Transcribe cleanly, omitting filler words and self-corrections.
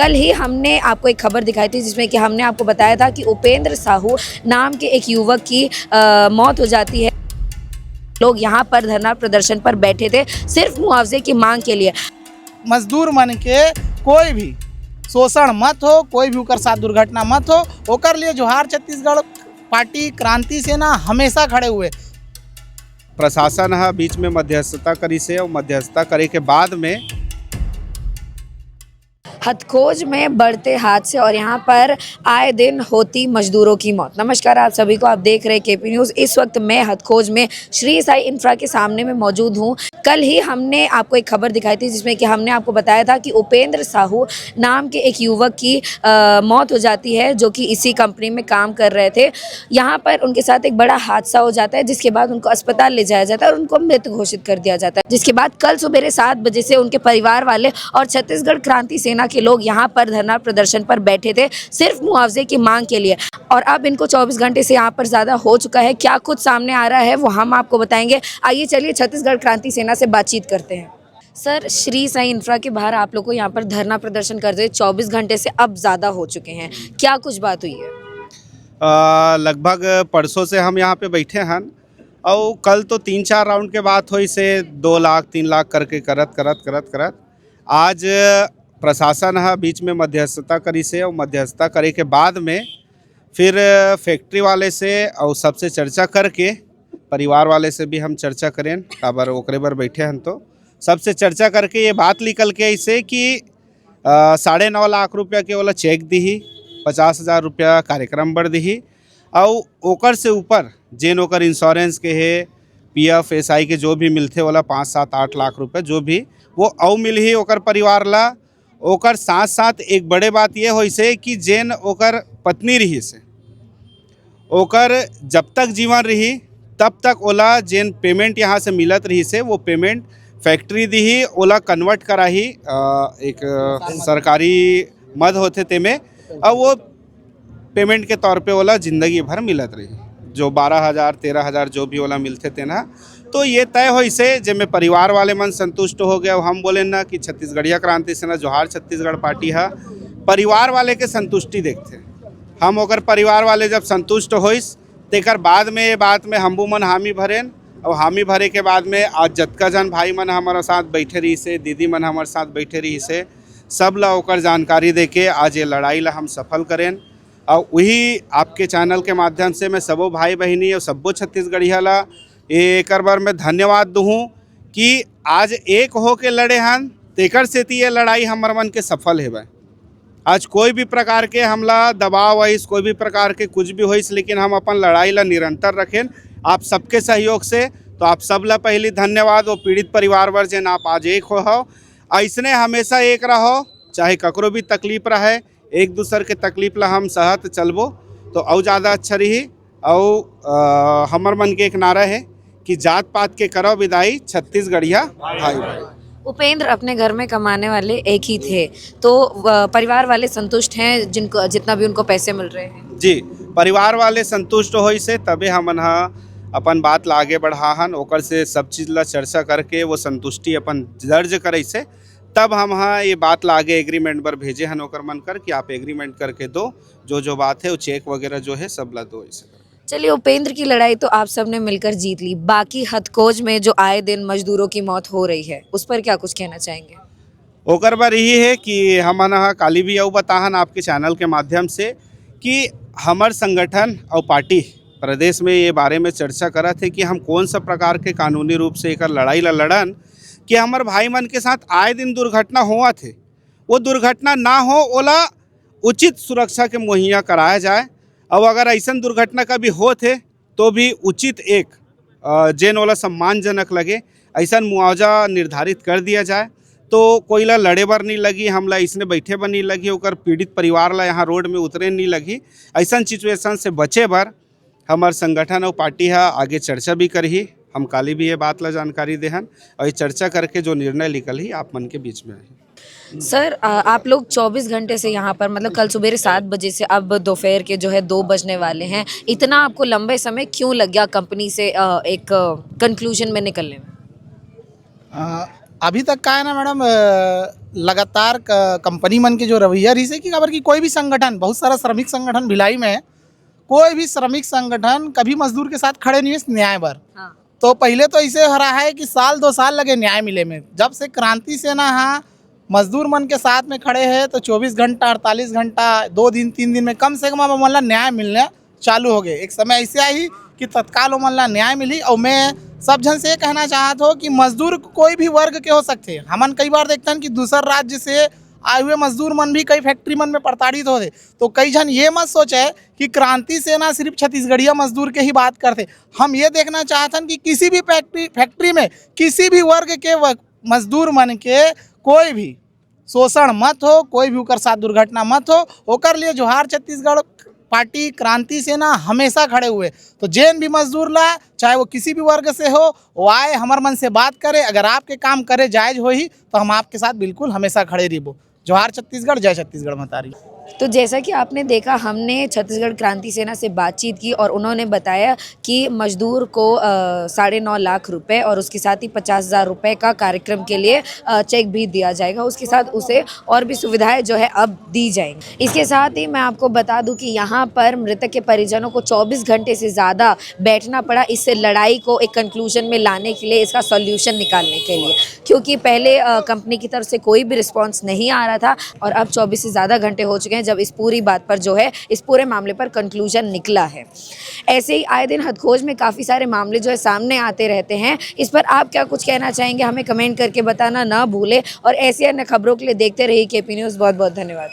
कल ही हमने आपको एक खबर दिखाई थी जिसमें कि हमने आपको बताया था कि उपेंद्र साहू नाम के एक युवक की मौत हो जाती है। लोग यहाँ पर धरना प्रदर्शन पर बैठे थे सिर्फ मुआवजे की मांग के लिए। मजदूर मन के कोई भी शोषण मत हो, कोई भी ओकर साथ दुर्घटना मत हो, ओकर लिए जोहार छत्तीसगढ़ पार्टी क्रांति सेना हमेशा खड़े हुए। प्रशासन है बीच में मध्यस्थता करी से और मध्यस्थता करे के बाद में हथखोज में बढ़ते हादसे और यहाँ पर आए दिन होती मजदूरों की मौत। नमस्कार आप सभी को, आप देख रहे हैं केपी न्यूज़। इस वक्त मैं हथखोज में श्री साई इंफ्रा के सामने में मौजूद हूँ। कल ही हमने आपको एक खबर दिखाई थी जिसमें कि हमने आपको बताया था कि उपेंद्र साहू नाम के एक युवक की मौत हो जाती है जो कि इसी कंपनी में काम कर रहे थे। यहाँ पर उनके साथ एक बड़ा हादसा हो जाता है जिसके बाद उनको अस्पताल ले जाया जाता है और उनको मृत घोषित कर दिया जाता है। जिसके बाद कल सुबह 7 बजे से उनके परिवार वाले और छत्तीसगढ़ क्रांति सेना के लोग यहाँ पर धरना प्रदर्शन पर बैठे थे सिर्फ मुआवजे की मांग के लिए। और अब इनको 24 घंटे से यहाँ पर ज़्यादा हो चुका है। क्या कुछ सामने आ रहा है वो हम आपको बताएंगे। आइए चलिए छत्तीसगढ़ क्रांति सेना से बातचीत करते हैं। सर, श्री साई इंफ्रा के बाहर आप लोग को यहाँ पर धरना प्रदर्शन करते हुए 24 घंटे से अब ज़्यादा हो चुके हैं, क्या कुछ बात हुई है? लगभग परसों से हम यहाँ पे बैठे हैं और कल तो 3-4 राउंड के बात हुई से 2 लाख 3 लाख करके करत आज प्रशासन है बीच में मध्यस्थता करी से और मध्यस्थता करे के बाद में फिर फैक्ट्री वाले से और सबसे चर्चा करके परिवार वाले से भी हम चर्चा करें काबर ओकरे बर बैठे हैं। तो सबसे चर्चा करके ये बात निकल के ऐसे कि 9.5 लाख रुपया के वाला चेक दी, 50,000 रुपया कार्यक्रम बर दी और ओकर से ऊपर जेन ओकर इंश्योरेंस के है PF SI के जो भी मिलते वाला 5-7-8 लाख रुपया जो भी वो औ मिल ही ओकर परिवार ला। ओकर साथ साथ एक बड़े बात ये हो से कि जेन ओकर पत्नी रही से ओकर जब तक जीवन रही तब तक ओला जेन पेमेंट यहाँ से मिलत रही से वो पेमेंट फैक्ट्री दी ही ओला कन्वर्ट करा ही एक सरकारी मद होते ते में और वो पेमेंट के तौर पे ओला ज़िंदगी भर मिलत रही जो 12,000 13,000 जो भी ओला मिलते थे ना। तो ये तय हो इसे जब में परिवार वाले मन संतुष्ट हो गया। हम बोले ना कि छत्तीसगढ़िया क्रांति सेना जोहार छत्तीसगढ़ पार्टी है परिवार वाले के संतुष्टि देखते हम ओकर परिवार वाले जब संतुष्ट होइस तेकर बाद में ये बात में हमबू मन हामी भरेन और हामी भरे के बाद में आज जतका जन भाई मन हमारे साथ बैठे रही से दीदी मन हमारे साथ बैठे रही से सब ला ओकर जानकारी देके आज ये लड़ाई ला हम सफल करें। और वही आपके चैनल के माध्यम से मैं सबो भाई बहनी और सबो छत्तीसगढ़िया ला एक बार मैं धन्यवाद दूँ कि आज एक हो के लड़े हन तेकर से ये लड़ाई हमार मन के सफल है। आज कोई भी प्रकार के हमला दबाव आइस कोई भी प्रकार के कुछ भी होइस लेकिन हम अपन लड़ाई ला निरंतर रखें आप सबके सहयोग से। तो आप सब ला पहली धन्यवाद वो पीड़ित परिवार वर जेन आप आज एक हो ऐसने हमेशा एक रहो चाहे ककरो भी तकलीफ रहे एक दूसर के तकलीफ ला हम सहत चलबो तो और ज़्यादा अच्छा रही। और हमर मन के एक नारा है कि जात पात के करो विदाई छत्तीसगढ़िया भाई भाई। उपेंद्र अपने घर में कमाने वाले एक ही थे तो परिवार वाले संतुष्ट हैं जिनको जितना भी उनको पैसे मिल रहे हैं? जी, परिवार वाले संतुष्ट हो से तबे हमन अपन बात ला आगे बढ़ाहन ओकर से सब चीज़ ला चर्चा करके वो संतुष्टि अपन दर्ज करे से तब हम ये बात ला आगे एग्रीमेंट पर भेजे हन ओकर मन कर कि आप एग्रीमेंट करके दो जो बात है वो चेक वगैरह जो है सब ला दो ऐसे। चलिए, उपेंद्र की लड़ाई तो आप सब ने मिलकर जीत ली, बाकी हथखोज में जो आए दिन मजदूरों की मौत हो रही है उस पर क्या कुछ कहना चाहेंगे? ओकर बार यही है कि हमन काली भी यू बताहन आपके चैनल के माध्यम से कि हमार संगठन और पार्टी प्रदेश में ये बारे में चर्चा करा थे कि हम कौन सा प्रकार के कानूनी रूप से एक लड़ाई ला लड़न कि हमार भाई मन के साथ आए दिन दुर्घटना हुआ थे वो दुर्घटना ना हो ओला उचित सुरक्षा के मुहैया कराया जाए और अगर ऐसा दुर्घटना कभी हो थे तो भी उचित एक जेन वाला सम्मानजनक लगे ऐसा मुआवजा निर्धारित कर दिया जाए। तो कोई ला लड़े बर नहीं लगी हमला इसने बैठे बर नहीं लगी ओकर पीड़ित परिवार ला यहाँ रोड में उतरे नहीं लगी ऐसा सिचुएशन से बचे बर हमार संगठन और पार्टी है आगे चर्चा भी करही। हम काली भी ये बात ला जानकारी देहन और ये चर्चा करके जो निर्णय निकल ही आप मन के बीच में आई। सर, आप लोग 24 घंटे से यहाँ पर मतलब कल सुबह 7 बजे से अब दोपहर के जो है 2 बजने वाले हैं, इतना आपको लंबे समय क्यों लग गया कंपनी से एक कंक्लूजन में निकलने में? अभी तक का है ना मैडम, लगातार कंपनी मन के जो रवैया रही से कि खबर की कोई भी संगठन, बहुत सारा श्रमिक संगठन भिलाई में है, कोई भी श्रमिक संगठन कभी मजदूर के साथ खड़े नहीं है न्याय पर। हाँ। तो पहले तो ऐसे हो रहा है कि साल 2 साल लगे न्याय मिले में। जब से क्रांति सेना हाँ मजदूर मन के साथ में खड़े हैं तो 24 घंटा 48 घंटा 2 दिन 3 दिन में कम से कम मतलब न्याय मिलने चालू हो गए। एक समय ऐसे आई कि तत्काल मतलब न्याय मिली। और मैं सब जन से ये कहना चाहता हूँ कि मजदूर कोई भी वर्ग के हो सकते हैं। हमन कई बार देखते हैं कि दूसर राज्य से आए हुए मजदूर मन भी कई फैक्ट्री मन में प्रताड़ित होते। तो कई जन ये मत सोचे कि क्रांति सेना सिर्फ छत्तीसगढ़िया मजदूर के ही बात करते। हम ये देखना चाहते हैं कि किसी भी फैक्ट्री में किसी भी वर्ग के मजदूर मन के कोई भी शोषण मत हो, कोई भी उकर साथ दुर्घटना मत हो। ओकर लिए जोहार छत्तीसगढ़ पार्टी क्रांति सेना हमेशा खड़े हुए। तो जैन भी मजदूर ला, चाहे वो किसी भी वर्ग से हो, वो आए हमार मन से बात करे। अगर आपके काम करे जायज हो ही तो हम आपके साथ बिल्कुल हमेशा खड़े रहिबो। जोहार छत्तीसगढ़, जय छत्तीसगढ़ महतारी। तो जैसा कि आपने देखा, हमने छत्तीसगढ़ क्रांति सेना से बातचीत की और उन्होंने बताया कि मजदूर को 9.5 लाख रुपए और उसके साथ ही 50,000 रुपये का कार्यक्रम के लिए चेक भी दिया जाएगा। उसके साथ उसे और भी सुविधाएं जो है अब दी जाएंगी। इसके साथ ही मैं आपको बता दूं कि यहाँ पर मृतक के परिजनों को 24 घंटे से ज़्यादा बैठना पड़ा इससे लड़ाई को एक कंक्लूजन में लाने के लिए, इसका सॉल्यूशन निकालने के लिए, क्योंकि पहले कंपनी की तरफ से कोई भी रिस्पॉन्स नहीं आ रहा था और अब 24 से ज़्यादा घंटे हो चुके हैं जब इस पूरी बात पर जो है, इस पूरे मामले पर कंक्लूजन निकला है। ऐसे ही आए दिन हदखोज में काफ़ी सारे मामले जो है सामने आते रहते हैं। इस पर आप क्या कुछ कहना चाहेंगे, हमें कमेंट करके बताना ना भूलें और ऐसी अन्य खबरों के लिए देखते रहिए केपी न्यूज़। बहुत बहुत धन्यवाद।